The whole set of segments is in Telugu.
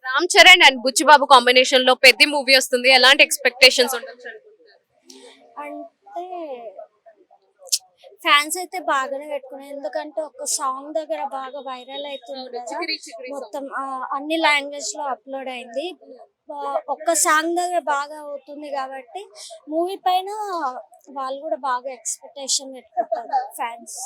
రామ్ చరణ్ అండ్ బుచ్చిబాబు కాంబినేషన్ లో పెద్ద మూవీ వస్తుంది. ఎలాంటి ఎక్స్పెక్టేషన్స్ ఉండొచ్చు అనుకుంటున్నారు? అంటే ఫ్యాన్స్ అయితే బాగానే పెట్టుకున్నారు. ఎందుకంటే ఒక సాంగ్ దగ్గర బాగా వైరల్ అవుతుంది కదా. చికిరి చికిరి సాంగ్. మొత్తం అన్ని లాంగ్వేజ్ లో అప్లోడ్ అయింది. ఒక్క సాంగ్ దగ్గర బాగా అవుతుంది కాబట్టి మూవీ పైన వాళ్ళు కూడా బాగా ఎక్స్పెక్టేషన్ పెట్టుకుంటారు ఫ్యాన్స్.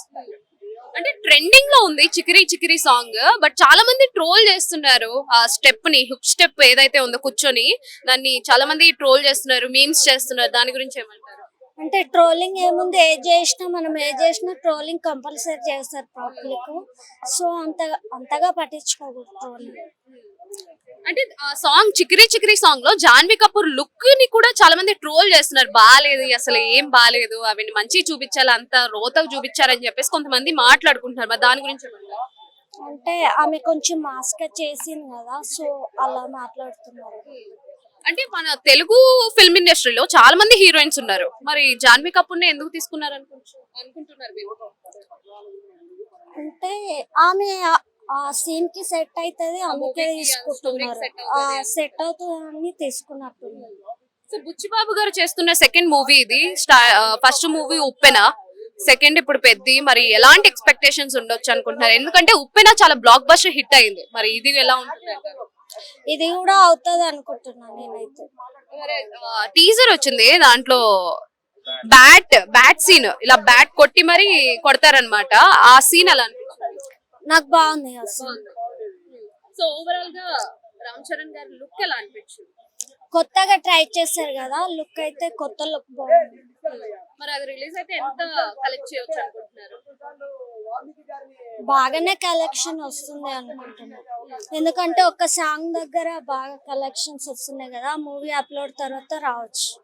అంటే ట్రెండింగ్ లో ఉంది చికిరి చికిరి సాంగ్. బట్ చాలా మంది ట్రోల్ చేస్తున్నారు ఆ స్టెప్ ని, హుక్ స్టెప్ ఏదైతే ఉందో కూర్చొని దాన్ని చాలా మంది ట్రోల్ చేస్తున్నారు, మీమ్స్ చేస్తున్నారు. దాని గురించి ఏమంటారు? అంటే ట్రోలింగ్ ఏముంది, మనం ఏది చేసినా ట్రోలింగ్ కంపల్సరీ చేస్తారు పబ్లిక్. సో అంతగా పట్టించుకోకూడదు ట్రోలింగ్. అంటే ఆ సాంగ్ చికిరి చికిరి సాంగ్ లో జాన్వీ కపూర్ లుక్ ని కూడా చాలా మంది ట్రోల్ చేస్తున్నారు. బాలేదు, అసలు ఏం బాలేదు, అవి మంచి చూపించాలి, అంత రోతకు చూపించారని చెప్పేసి కొంతమంది మాట్లాడుకుంటున్నారు. మరి దాని గురించి ఏమంటారు? అంటే ఆమె కొంచెం మాస్క్ చేసింది కదా, సో అలా మాట్లాడుతున్నారు. అంటే మన తెలుగు ఫిల్మ్ ఇండస్ట్రీలో చాలా మంది హీరోయిన్స్ ఉన్నారు. మరి జాన్వీ కపూర్ ని ఎందుకు తీసుకున్నారు అనుకుంటున్నారు మీరు? అంటే ఆమె ఆ సీన్ కి సెట్ అవుతుంది, అందుకే తీసుకుంటున్నారు. సెట్ అవుతుంది తీసుకున్నట్టున్నారు. సో బుచ్చిబాబు గారు చేస్తున్న సెకండ్ మూవీ ఇది. ఫస్ట్ మూవీ ఉప్పెన, సెకండ్ ఇప్పుడు పెద్ది. మరి ఎలాంటి ఎక్స్పెక్టేషన్స్ ఉండొచ్చు అనుకుంటున్నారు? ఎందుకంటే ఉప్పెన చాలా బ్లాక్ బస్టర్ హిట్ అయింది. మరి ఇది ఎలా ఉంటుంది? ఇది కూడా అవుతుంది అనుకుంటున్నాను నేనైతే. టీజర్ వచ్చింది, దాంట్లో బ్యాట్ సీన్, ఇలా బ్యాట్ కొట్టి మరి కొడతారనమాట. ఆ సీన్ ఎలా అనిపించింది? నాకు బాగుంది అసలు. సో ఓవరాల్ గా రామ్ చరణ్ గారి లుక్ ఎలా అనిపించింది? కొత్తగా ట్రై చేశారు కదా, లుక్ అయితే కొత్త లుక్ బాగుంది. మరి అది రిలీజ్ అయితే ఎంత కలెక్ట్ చేయొచ్చు అనుకుంటున్నారు? బాగానే కలెక్షన్ వస్తుంది అనుకుంటున్నాను. ఎందుకంటే ఒక సాంగ్ దగ్గర బాగా కలెక్షన్స్ వస్తున్నాయి కదా, మూవీ అప్లోడ్ తర్వాత రావచ్చు.